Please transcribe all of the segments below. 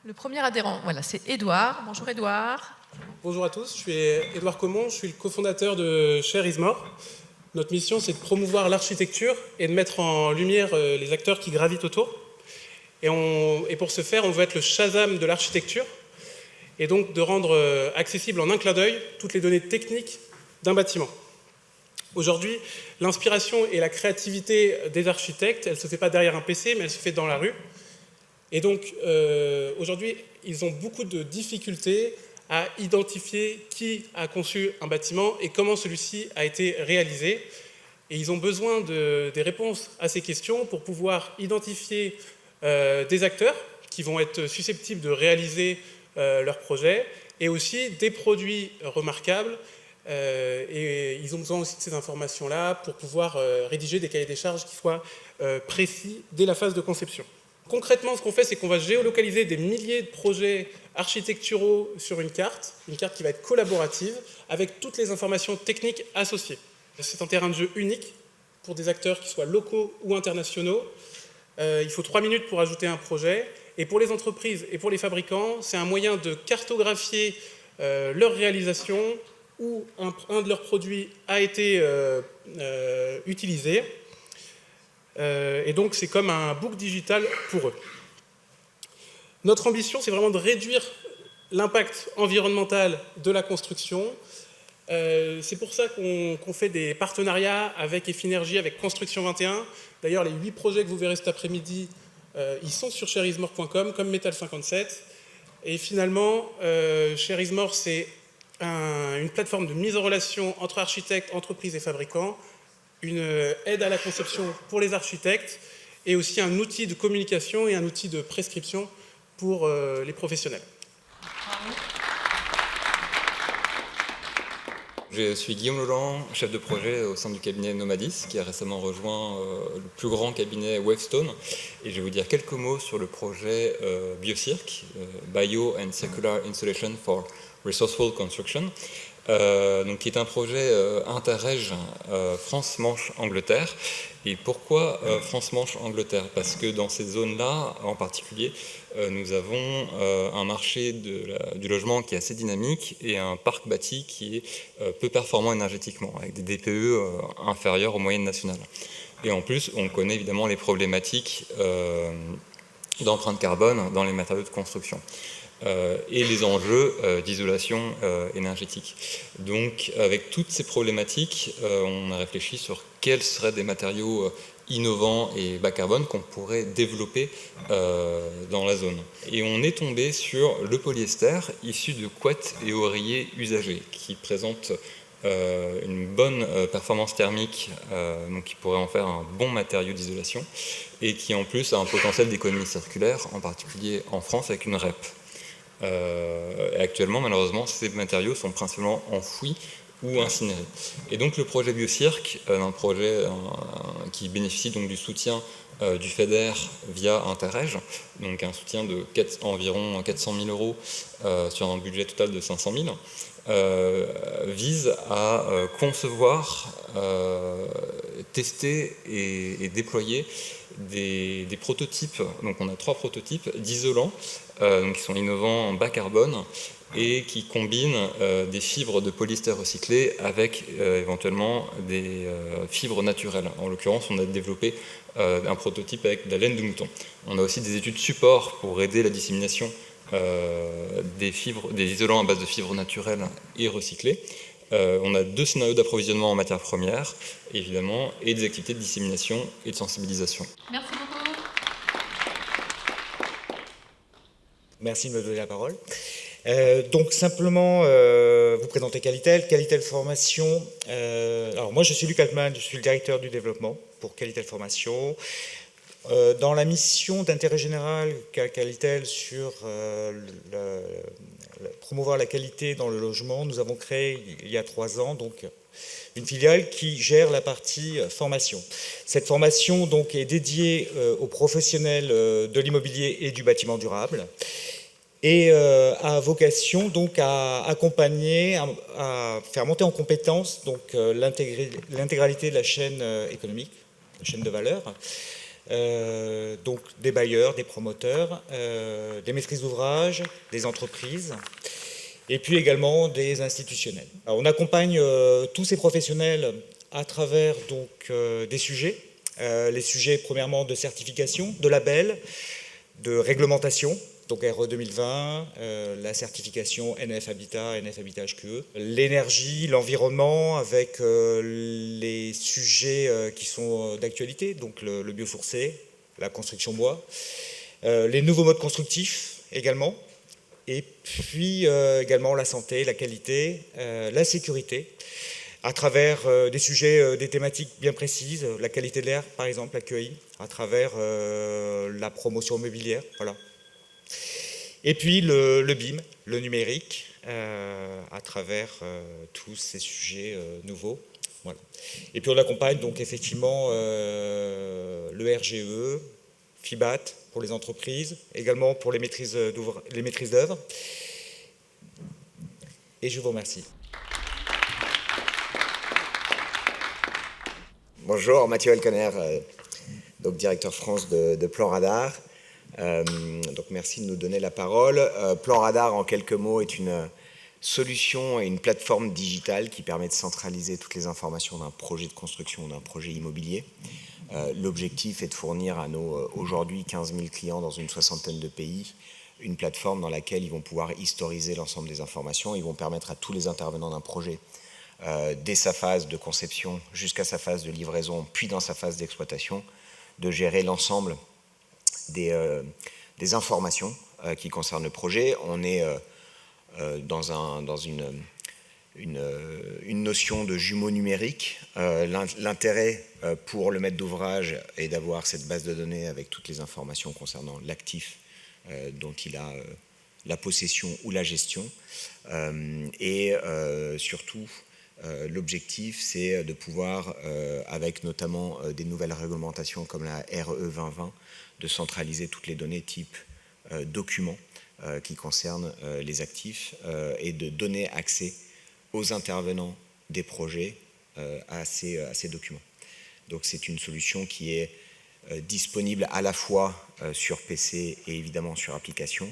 Le premier adhérent, voilà, c'est Édouard. Bonjour Édouard. Bonjour à tous, je suis Édouard Comon, je suis le cofondateur de Share is More. Notre mission, c'est de promouvoir l'architecture et de mettre en lumière les acteurs qui gravitent autour. Et pour ce faire, on veut être le Shazam de l'architecture et donc de rendre accessible en un clin d'œil toutes les données techniques d'un bâtiment. Aujourd'hui, l'inspiration et la créativité des architectes, elle ne se fait pas derrière un PC, mais elle se fait dans la rue. Et donc, aujourd'hui, ils ont beaucoup de difficultés à identifier qui a conçu un bâtiment et comment celui-ci a été réalisé. Et ils ont besoin des réponses à ces questions pour pouvoir identifier des acteurs qui vont être susceptibles de réaliser leur projet et aussi des produits remarquables. Et ils ont besoin aussi de ces informations-là pour pouvoir rédiger des cahiers des charges qui soient précis dès la phase de conception. Concrètement, ce qu'on fait, c'est qu'on va géolocaliser des milliers de projets architecturaux sur une carte qui va être collaborative, avec toutes les informations techniques associées. C'est un terrain de jeu unique pour des acteurs qui soient locaux ou internationaux. Il faut 3 minutes pour ajouter un projet. Et pour les entreprises et pour les fabricants, c'est un moyen de cartographier leur réalisation où un de leurs produits a été utilisé. Et donc, c'est comme un book digital pour eux. Notre ambition, c'est vraiment de réduire l'impact environnemental de la construction. C'est pour ça qu'on fait des partenariats avec Effinergie, avec Construction 21. D'ailleurs, les 8 projets que vous verrez cet après-midi, ils sont sur shareismore.com, comme Metal 57. Et finalement, Share is More, c'est une plateforme de mise en relation entre architectes, entreprises et fabricants, une aide à la conception pour les architectes et aussi un outil de communication et un outil de prescription pour les professionnels. Je suis Guillaume Laurent, chef de projet au sein du cabinet Nomadis, qui a récemment rejoint le plus grand cabinet Wavestone. Et je vais vous dire quelques mots sur le projet BioCirc, Bio and Circular Installation for Resourceful Construction, qui est un projet interreg France-Manche-Angleterre. Et pourquoi France-Manche-Angleterre? Parce que dans ces zones-là, en particulier, nous avons un marché du logement qui est assez dynamique et un parc bâti qui est peu performant énergétiquement, avec des DPE inférieurs aux moyennes nationales. Et en plus, on connaît évidemment les problématiques d'empreinte carbone dans les matériaux de construction. Et les enjeux d'isolation énergétique. Donc, avec toutes ces problématiques, on a réfléchi sur quels seraient des matériaux innovants et bas carbone qu'on pourrait développer dans la zone. Et on est tombé sur le polyester issu de couettes et oreillers usagés, qui présente une bonne performance thermique, donc qui pourrait en faire un bon matériau d'isolation, et qui en plus a un potentiel d'économie circulaire, en particulier en France avec une REP. Actuellement, malheureusement, ces matériaux sont principalement enfouis ou incinérés. Et donc le projet BioCirc, un projet qui bénéficie donc du soutien du FEDER via Interreg, donc un soutien de environ 400 000 euros sur un budget total de 500 000, vise à concevoir, tester et déployer des prototypes. Donc on a 3 prototypes d'isolants qui sont innovants en bas carbone et qui combinent des fibres de polyester recyclées avec éventuellement des fibres naturelles. En l'occurrence, on a développé un prototype avec de la laine de mouton. On a aussi des études support pour aider la dissémination des isolants à base de fibres naturelles et recyclées. On a 2 scénarios d'approvisionnement en matières premières, évidemment, et des activités de dissémination et de sensibilisation. Merci beaucoup. Merci de me donner la parole. Donc simplement vous présenter Qualitel Formation. Alors moi je suis Luc Altman, je suis le directeur du développement pour Qualitel Formation. Dans la mission d'intérêt général qu'a Qualitel sur promouvoir la qualité dans le logement, nous avons créé il y a 3 ans donc une filiale qui gère la partie formation. Cette formation donc est dédiée aux professionnels de l'immobilier et du bâtiment durable et a vocation donc à accompagner, à faire monter en compétence donc l'intégralité de la chaîne économique, la chaîne de valeur, donc des bailleurs, des promoteurs, des maîtrises d'ouvrage, des entreprises, et puis également des institutionnels. Alors, on accompagne tous ces professionnels à travers donc, des sujets. Les sujets premièrement de certification, de label, de réglementation, donc RE 2020, la certification NF Habitat, NF Habitat HQE, l'énergie, l'environnement avec les sujets qui sont d'actualité, donc le biosourcé, la construction bois, les nouveaux modes constructifs également, et puis également la santé, la qualité, la sécurité, à travers des sujets, des thématiques bien précises, la qualité de l'air par exemple, l'accueil, à travers la promotion immobilière, voilà. Et puis le BIM, le numérique, à travers tous ces sujets nouveaux. Voilà. Et puis on accompagne donc effectivement le RGE, FIBAT pour les entreprises, également pour les maîtrises d'œuvre. Et je vous remercie. Bonjour, Mathieu Elkanner, donc directeur France de Plan Radar. Donc merci de nous donner la parole. Plan Radar, en quelques mots, est une solution et une plateforme digitale qui permet de centraliser toutes les informations d'un projet de construction ou d'un projet immobilier. L'objectif est de fournir à nos aujourd'hui 15 000 clients dans une soixantaine de pays une plateforme dans laquelle ils vont pouvoir historiser l'ensemble des informations. Ils vont permettre à tous les intervenants d'un projet, dès sa phase de conception jusqu'à sa phase de livraison, puis dans sa phase d'exploitation, de gérer l'ensemble des informations qui concernent le projet. On est dans une notion de jumeau numérique. L'intérêt pour le maître d'ouvrage est d'avoir cette base de données avec toutes les informations concernant l'actif dont il a la possession ou la gestion. Et surtout, l'objectif, c'est de pouvoir, avec notamment des nouvelles réglementations comme la RE 2020, de centraliser toutes les données type documents qui concernent les actifs et de donner accès aux intervenants des projets à ces documents. Donc c'est une solution qui est disponible à la fois sur PC et évidemment sur application,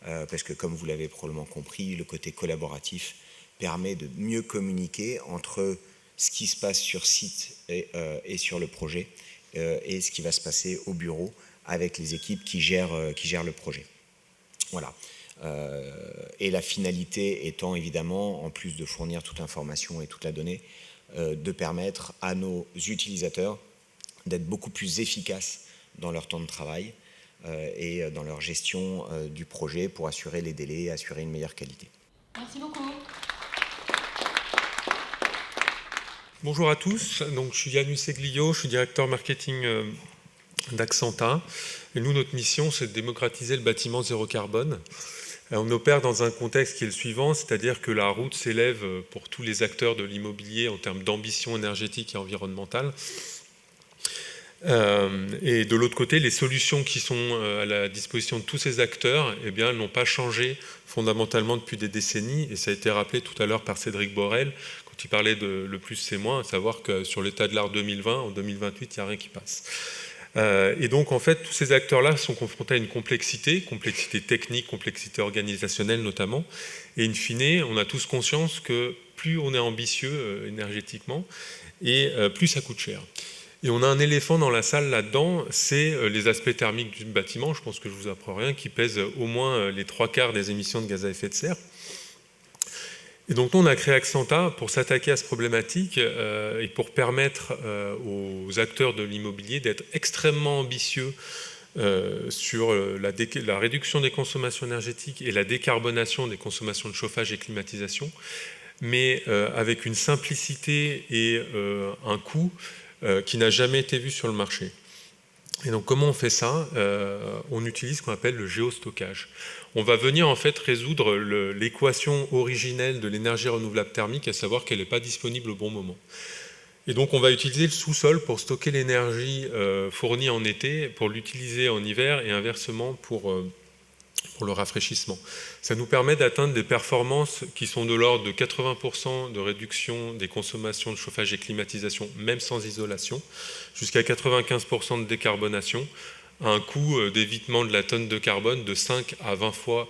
parce que comme vous l'avez probablement compris, le côté collaboratif permet de mieux communiquer entre ce qui se passe sur site et sur le projet et ce qui va se passer au bureau avec les équipes qui gèrent le projet. Voilà. Et la finalité étant évidemment, en plus de fournir toute l'information et toute la donnée, de permettre à nos utilisateurs d'être beaucoup plus efficaces dans leur temps de travail et dans leur gestion du projet pour assurer les délais et assurer une meilleure qualité. Merci beaucoup. Bonjour à tous, donc, je suis Yann Seglio, je suis directeur marketing d'Axanta. Et nous, notre mission, c'est de démocratiser le bâtiment zéro carbone. On opère dans un contexte qui est le suivant, c'est-à-dire que la route s'élève pour tous les acteurs de l'immobilier en termes d'ambition énergétique et environnementale. Et de l'autre côté, les solutions qui sont à la disposition de tous ces acteurs, eh bien, n'ont pas changé fondamentalement depuis des décennies. Et ça a été rappelé tout à l'heure par Cédric Borel, quand il parlait de le plus c'est moins, à savoir que sur l'état de l'art 2020, en 2028, il n'y a rien qui passe. Et donc, en fait, tous ces acteurs-là sont confrontés à une complexité technique, complexité organisationnelle notamment. Et in fine, on a tous conscience que plus on est ambitieux énergétiquement, et plus ça coûte cher. Et on a un éléphant dans la salle là-dedans, c'est les aspects thermiques du bâtiment, je pense que je ne vous apprends rien, qui pèsent au moins les 3/4 des émissions de gaz à effet de serre. Et donc nous, on a créé Axanta pour s'attaquer à cette problématique et pour permettre aux acteurs de l'immobilier d'être extrêmement ambitieux sur la réduction des consommations énergétiques et la décarbonation des consommations de chauffage et climatisation, mais avec une simplicité et un coût qui n'a jamais été vu sur le marché. Et donc comment on fait ça? On utilise ce qu'on appelle le géostockage. On va venir en fait résoudre l'équation originelle de l'énergie renouvelable thermique, à savoir qu'elle n'est pas disponible au bon moment. Et donc on va utiliser le sous-sol pour stocker l'énergie fournie en été, pour l'utiliser en hiver et inversement pour pour le rafraîchissement. Ça nous permet d'atteindre des performances qui sont de l'ordre de 80% de réduction des consommations de chauffage et climatisation, même sans isolation, jusqu'à 95% de décarbonation, à un coût d'évitement de la tonne de carbone de 5 à 20 fois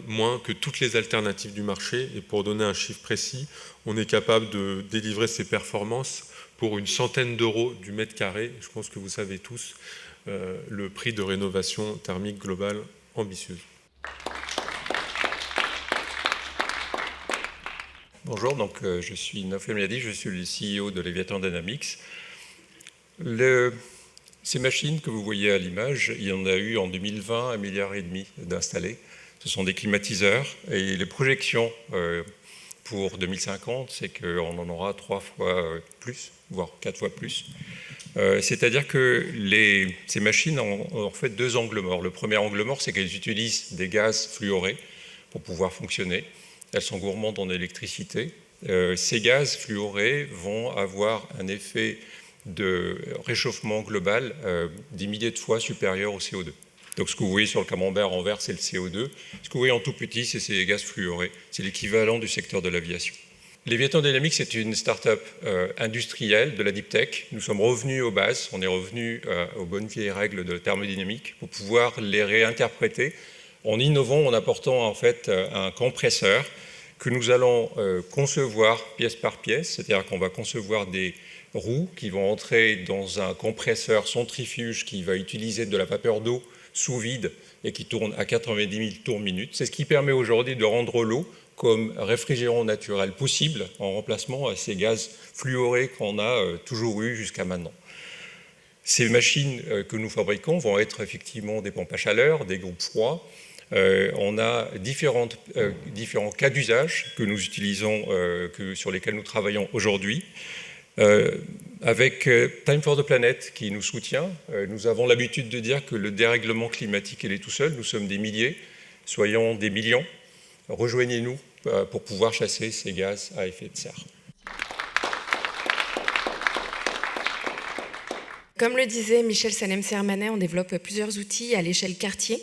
moins que toutes les alternatives du marché. Et pour donner un chiffre précis, on est capable de délivrer ces performances pour une centaine d'euros du mètre carré. Je pense que vous savez tous le prix de rénovation thermique globale ambitieuse. Bonjour, donc je suis Nofé Miadi, je suis le CEO de Leviathan Dynamics. Ces machines que vous voyez à l'image, il y en a eu en 2020 1,5 milliard d'installés. Ce sont des climatiseurs et les projections pour 2050, c'est qu'on en aura 3 fois plus, voire 4 fois plus. C'est-à-dire que ces machines ont en fait 2 angles morts. Le premier angle mort, c'est qu'elles utilisent des gaz fluorés pour pouvoir fonctionner. Elles sont gourmandes en électricité. Ces gaz fluorés vont avoir un effet de réchauffement global 10 milliers de fois supérieur au CO2. Donc ce que vous voyez sur le camembert en vert, c'est le CO2. Ce que vous voyez en tout petit, c'est ces gaz fluorés. C'est l'équivalent du secteur de l'aviation. Leviathan Dynamics, c'est une start-up industrielle de la deep tech. Nous sommes revenus aux bases, on est revenus aux bonnes vieilles règles de thermodynamique pour pouvoir les réinterpréter en innovant, en apportant en fait un compresseur que nous allons concevoir pièce par pièce, c'est-à-dire qu'on va concevoir des roues qui vont entrer dans un compresseur centrifuge qui va utiliser de la vapeur d'eau sous vide et qui tourne à 90 000 tours minute. C'est ce qui permet aujourd'hui de rendre l'eau comme réfrigérant naturel possible en remplacement à ces gaz fluorés qu'on a toujours eu jusqu'à maintenant. Ces machines que nous fabriquons vont être effectivement des pompes à chaleur, des groupes froids. On a différents cas d'usage que nous utilisons, sur lesquels nous travaillons aujourd'hui. Avec Time for the Planet qui nous soutient, nous avons l'habitude de dire que le dérèglement climatique, il est tout seul. Nous sommes des milliers, soyons des millions. Rejoignez-nous pour pouvoir chasser ces gaz à effet de serre. Comme le disait Michel Salem-Sermanet, on développe plusieurs outils à l'échelle quartier.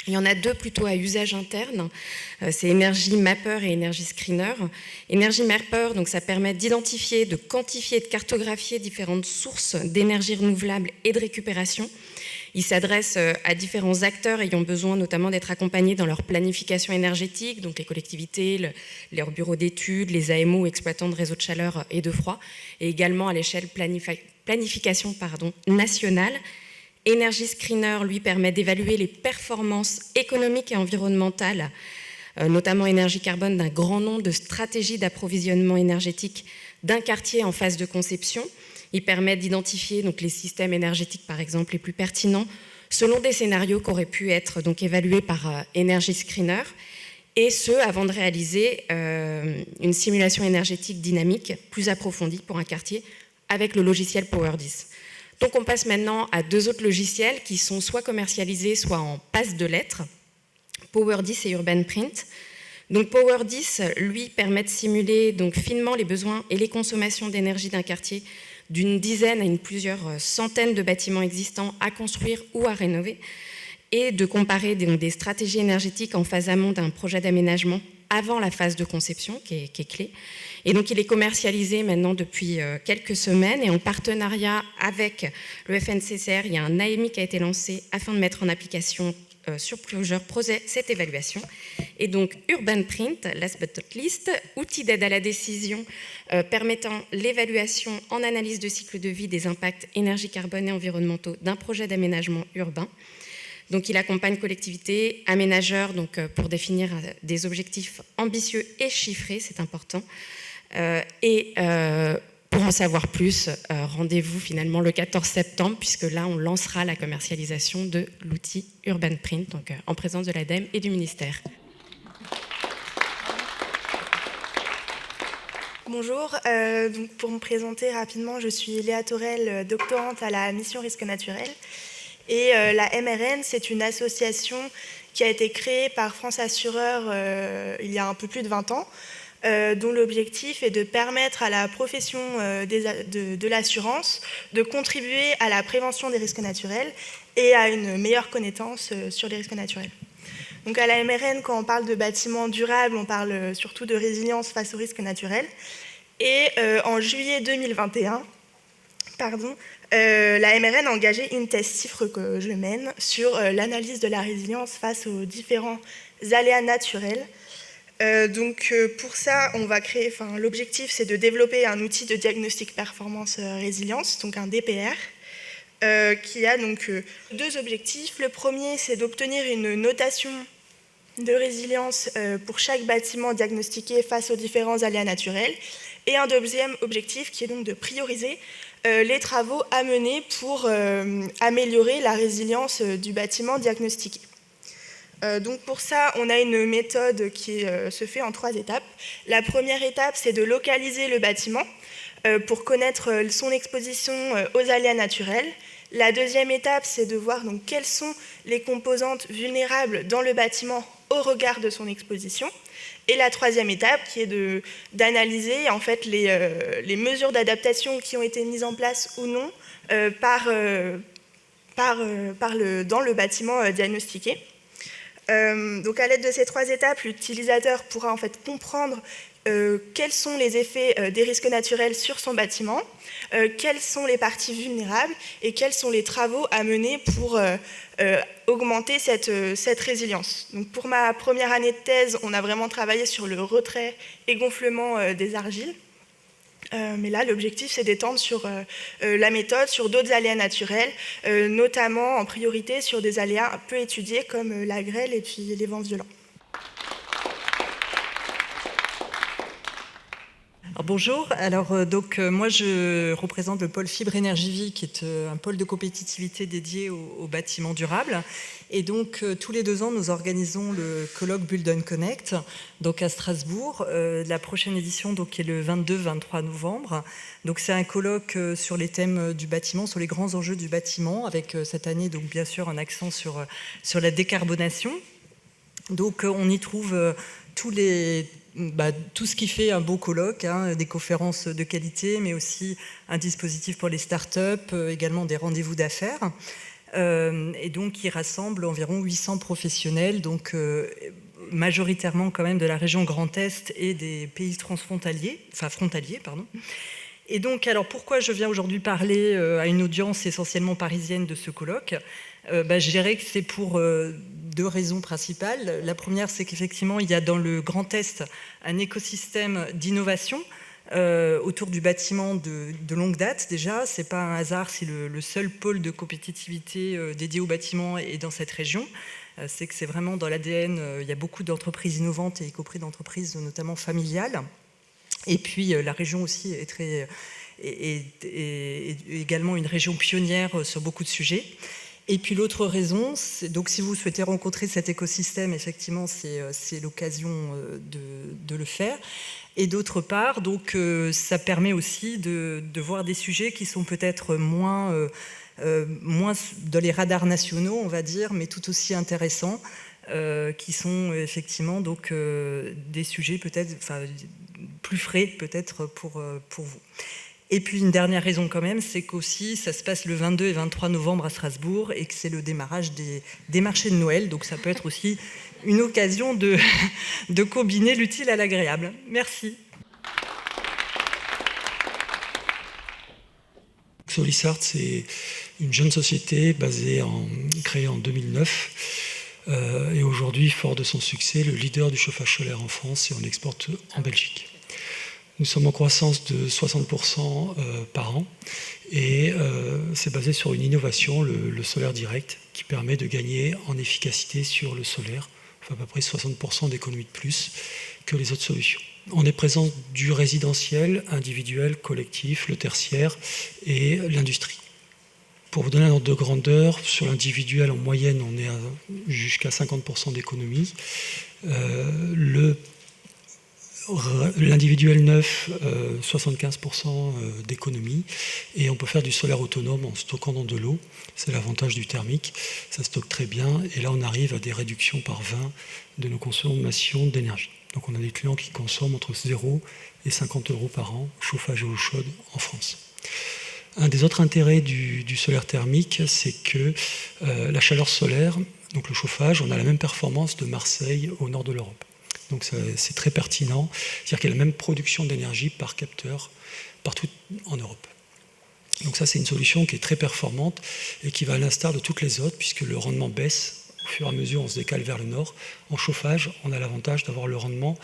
Il y en a 2 plutôt à usage interne, c'est Energy Mapper et Energy Screener. Energy Mapper, donc ça permet d'identifier, de quantifier et de cartographier différentes sources d'énergie renouvelable et de récupération. Il s'adresse à différents acteurs ayant besoin notamment d'être accompagnés dans leur planification énergétique, donc les collectivités, leurs bureaux d'études, les AMO, exploitants de réseaux de chaleur et de froid, et également à l'échelle planification nationale. Energy Screener, lui, permet d'évaluer les performances économiques et environnementales, notamment énergie carbone, d'un grand nombre de stratégies d'approvisionnement énergétique d'un quartier en phase de conception. Il permet d'identifier donc, les systèmes énergétiques, par exemple, les plus pertinents, selon des scénarios qui auraient pu être donc, évalués par Energy Screener, et ce, avant de réaliser une simulation énergétique dynamique plus approfondie pour un quartier avec le logiciel Power10. Donc on passe maintenant à 2 autres logiciels qui sont soit commercialisés, soit en passe de lettres, Power10 et UrbanPrint. Donc Power10, lui, permet de simuler donc, finement les besoins et les consommations d'énergie d'un quartier d'une dizaine à plusieurs centaines de bâtiments existants à construire ou à rénover, et de comparer des stratégies énergétiques en phase amont d'un projet d'aménagement avant la phase de conception, qui est clé. Et donc, il est commercialisé maintenant depuis quelques semaines, et en partenariat avec le FNCCR, il y a un AMI qui a été lancé afin de mettre en application sur plusieurs projets cette évaluation. Et donc, UrbanPrint, last but not least, outil d'aide à la décision permettant l'évaluation en analyse de cycle de vie des impacts énergie, carbone et environnementaux d'un projet d'aménagement urbain. Donc, il accompagne collectivités, aménageurs, donc, pour définir des objectifs ambitieux et chiffrés, c'est important. Pour en savoir plus, rendez-vous finalement le 14 septembre, puisque là, on lancera la commercialisation de l'outil UrbanPrint, donc en présence de l'ADEME et du ministère. Bonjour, donc pour me présenter rapidement, je suis Léa Torel, doctorante à la mission Risques Naturels. Et la MRN, c'est une association qui a été créée par France Assureur il y a un peu plus de 20 ans, dont l'objectif est de permettre à la profession de l'assurance de contribuer à la prévention des risques naturels et à une meilleure connaissance sur les risques naturels. Donc à la MRN, quand on parle de bâtiments durables, on parle surtout de résilience face aux risques naturels. Et en juillet 2021, la MRN a engagé une thèse CIFRE que je mène sur l'analyse de la résilience face aux différents aléas naturels. Pour ça, on va créer, l'objectif c'est de développer un outil de diagnostic performance résilience, donc un DPR, qui a donc 2 objectifs. Le premier, c'est d'obtenir une notation de résilience pour chaque bâtiment diagnostiqué face aux différents aléas naturels. Et un deuxième objectif qui est donc de prioriser les travaux à mener pour améliorer la résilience du bâtiment diagnostiqué. Donc pour ça, on a une méthode qui se fait en 3 étapes. La première étape, c'est de localiser le bâtiment pour connaître son exposition aux aléas naturels. La deuxième étape, c'est de voir donc, quelles sont les composantes vulnérables dans le bâtiment au regard de son exposition. Et la troisième étape, qui est d'analyser en fait, les mesures d'adaptation qui ont été mises en place ou non dans le bâtiment diagnostiqué. Donc à l'aide de ces 3 étapes, l'utilisateur pourra en fait comprendre quels sont les effets des risques naturels sur son bâtiment, quelles sont les parties vulnérables et quels sont les travaux à mener pour augmenter cette résilience. Donc pour ma première année de thèse, on a vraiment travaillé sur le retrait et gonflement des argiles. Mais là, l'objectif, c'est d'étendre sur la méthode, sur d'autres aléas naturels, notamment en priorité sur des aléas peu étudiés comme la grêle et puis les vents violents. Alors, bonjour, moi je représente le pôle Fibre Énergie Vie, qui est un pôle de compétitivité dédié aux bâtiments durables. Et donc tous les 2 ans, nous organisons le colloque Bulldon Connect, donc à Strasbourg. La prochaine édition donc, est le 22-23 novembre. Donc c'est un colloque sur les thèmes du bâtiment, sur les grands enjeux du bâtiment, avec cette année donc bien sûr un accent sur la décarbonation. Donc on y trouve tout ce qui fait un beau colloque, des conférences de qualité, mais aussi un dispositif pour les startups, également des rendez-vous d'affaires. Et donc, il rassemble environ 800 professionnels, donc majoritairement quand même de la région Grand Est et des pays frontaliers. Et donc, alors pourquoi je viens aujourd'hui parler à une audience essentiellement parisienne de ce colloque ? Je dirais que c'est pour 2 raisons principales. La première, c'est qu'effectivement, il y a dans le Grand Est un écosystème d'innovation autour du bâtiment de longue date déjà. Ce n'est pas un hasard si le seul pôle de compétitivité dédié au bâtiment est dans cette région. C'est que c'est vraiment dans l'ADN, il y a beaucoup d'entreprises innovantes, et y compris d'entreprises notamment familiales. Et puis la région aussi est également une région pionnière sur beaucoup de sujets. Et puis l'autre raison, donc si vous souhaitez rencontrer cet écosystème, effectivement, c'est l'occasion de le faire. Et d'autre part, donc, ça permet aussi de voir des sujets qui sont peut-être moins dans les radars nationaux, on va dire, mais tout aussi intéressants, qui sont effectivement donc, des sujets peut-être plus frais peut-être pour vous. Et puis une dernière raison quand même, c'est qu'aussi ça se passe le 22 et 23 novembre à Strasbourg et que c'est le démarrage des marchés de Noël. Donc ça peut être aussi une occasion de combiner l'utile à l'agréable. Merci. Solisart, c'est une jeune société créée en 2009 et aujourd'hui, fort de son succès, le leader du chauffage solaire en France et on exporte en Belgique. Nous sommes en croissance de 60% par an et c'est basé sur une innovation, le solaire direct, qui permet de gagner en efficacité sur le solaire, à peu près 60% d'économie de plus que les autres solutions. On est présent du résidentiel, individuel, collectif, le tertiaire et l'industrie. Pour vous donner un ordre de grandeur, sur l'individuel, en moyenne, on est jusqu'à 50% d'économie. L'individuel neuf, 75% d'économie, et on peut faire du solaire autonome en stockant dans de l'eau. C'est l'avantage du thermique, ça stocke très bien, et là on arrive à des réductions par 20 de nos consommations d'énergie. Donc on a des clients qui consomment entre 0 et 50 € par an, chauffage et eau chaude en France. Un des autres intérêts du solaire thermique, c'est que la chaleur solaire Donc le chauffage, on a la même performance de Marseille au nord de l'Europe. Donc c'est très pertinent, c'est-à-dire qu'il y a la même production d'énergie par capteur partout en Europe. Donc ça, c'est une solution qui est très performante et qui va à l'instar de toutes les autres, puisque le rendement baisse au fur et à mesure, on se décale vers le nord. En chauffage, on a l'avantage d'avoir le rendement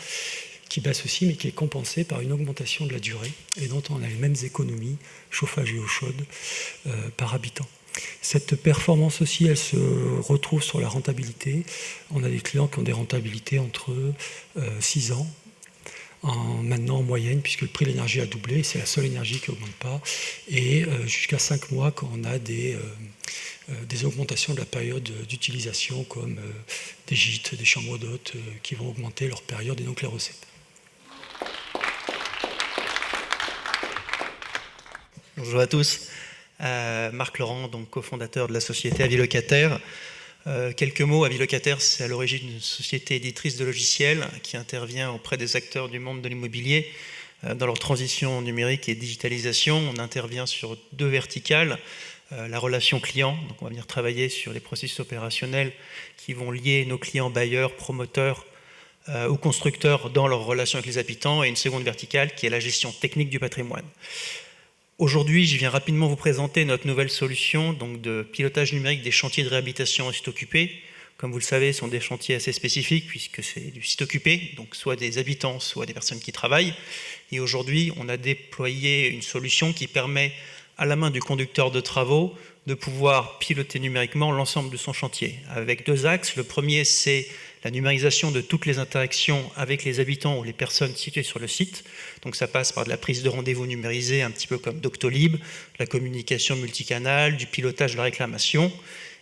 qui baisse aussi, mais qui est compensé par une augmentation de la durée, et dont on a les mêmes économies, chauffage et eau chaude, par habitant. Cette performance aussi, elle se retrouve sur la rentabilité. On a des clients qui ont des rentabilités entre 6 ans, maintenant en moyenne, puisque le prix de l'énergie a doublé, c'est la seule énergie qui n'augmente pas, et jusqu'à 5 mois quand on a des augmentations de la période d'utilisation, comme des gîtes, des chambres d'hôtes, qui vont augmenter leur période et donc les recettes. Bonjour à tous. Marc Laurent, donc cofondateur de la société Avilocataire. Quelques mots, Avilocataire, c'est à l'origine une société éditrice de logiciels qui intervient auprès des acteurs du monde de l'immobilier dans leur transition numérique et digitalisation. On intervient sur 2 verticales, la relation client, donc on va venir travailler sur les processus opérationnels qui vont lier nos clients bailleurs, promoteurs ou constructeurs dans leur relation avec les habitants, et une seconde verticale qui est la gestion technique du patrimoine. Aujourd'hui, je viens rapidement vous présenter notre nouvelle solution donc de pilotage numérique des chantiers de réhabilitation et site occupé. Comme vous le savez, ce sont des chantiers assez spécifiques puisque c'est du site occupé, donc soit des habitants, soit des personnes qui travaillent. Et aujourd'hui, on a déployé une solution qui permet à la main du conducteur de travaux de pouvoir piloter numériquement l'ensemble de son chantier, avec 2 axes. Le premier, c'est la numérisation de toutes les interactions avec les habitants ou les personnes situées sur le site. Donc ça passe par de la prise de rendez-vous numérisée, un petit peu comme Doctolib, la communication multicanale, du pilotage de la réclamation,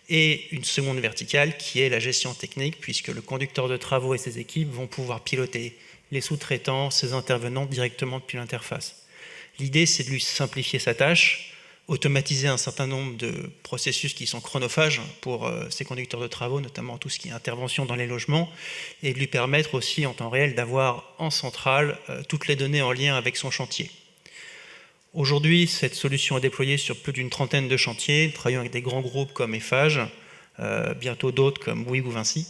et une seconde verticale qui est la gestion technique, puisque le conducteur de travaux et ses équipes vont pouvoir piloter les sous-traitants, ses intervenants directement depuis l'interface. L'idée, c'est de lui simplifier sa tâche, automatiser un certain nombre de processus qui sont chronophages pour ces conducteurs de travaux, notamment tout ce qui est intervention dans les logements, et de lui permettre aussi en temps réel d'avoir en centrale toutes les données en lien avec son chantier. Aujourd'hui, cette solution est déployée sur plus d'une trentaine de chantiers, travaillant avec des grands groupes comme Eiffage, bientôt d'autres comme Bouygues ou Vinci.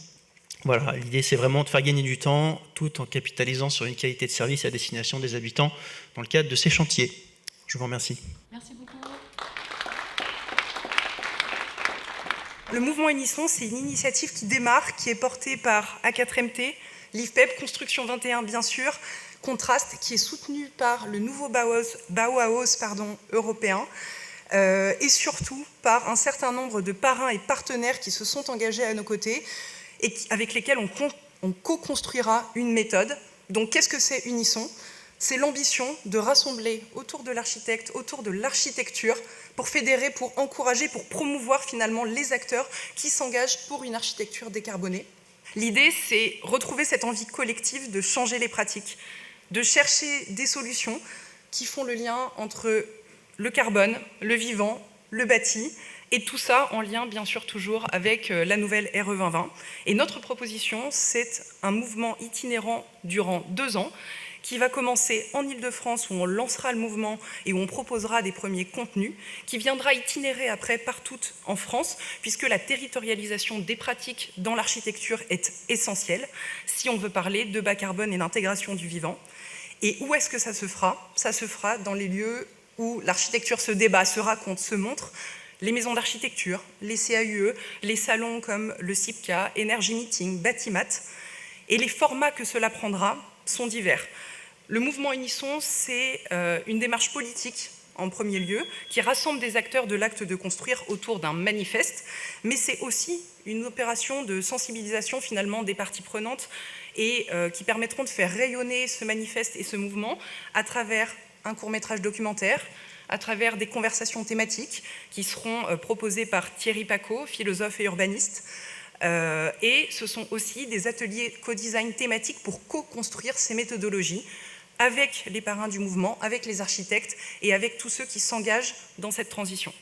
Voilà, l'idée c'est vraiment de faire gagner du temps tout en capitalisant sur une qualité de service à destination des habitants dans le cadre de ces chantiers. Je vous remercie. Merci beaucoup. Le mouvement Unisson, c'est une initiative qui démarre, qui est portée par A4MT, l'IFPEP, Construction 21 bien sûr, Contraste, qui est soutenu par le nouveau Bauhaus européen, et surtout par un certain nombre de parrains et partenaires qui se sont engagés à nos côtés et avec lesquels on co-construira une méthode. Donc qu'est-ce que c'est Unisson ? C'est l'ambition de rassembler autour de l'architecte, autour de l'architecture, pour fédérer, pour encourager, pour promouvoir finalement les acteurs qui s'engagent pour une architecture décarbonée. L'idée, c'est retrouver cette envie collective de changer les pratiques, de chercher des solutions qui font le lien entre le carbone, le vivant, le bâti, et tout ça en lien bien sûr toujours avec la nouvelle RE 2020. Et notre proposition, c'est un mouvement itinérant durant 2 ans, qui va commencer en Ile-de-France, où on lancera le mouvement et où on proposera des premiers contenus, qui viendra itinérer après partout en France, puisque la territorialisation des pratiques dans l'architecture est essentielle, si on veut parler de bas carbone et d'intégration du vivant. Et où est-ce que ça se fera ? Ça se fera dans les lieux où l'architecture se débat, se raconte, se montre, les maisons d'architecture, les CAUE, les salons comme le CIPCA, Energy Meeting, Batimat, et les formats que cela prendra sont divers. Le mouvement Unisson, c'est une démarche politique, en premier lieu, qui rassemble des acteurs de l'acte de construire autour d'un manifeste, mais c'est aussi une opération de sensibilisation finalement des parties prenantes et qui permettront de faire rayonner ce manifeste et ce mouvement à travers un court-métrage documentaire, à travers des conversations thématiques qui seront proposées par Thierry Paco, philosophe et urbaniste. Et ce sont aussi des ateliers co-design thématiques pour co-construire ces méthodologies avec les parrains du mouvement, avec les architectes et avec tous ceux qui s'engagent dans cette transition.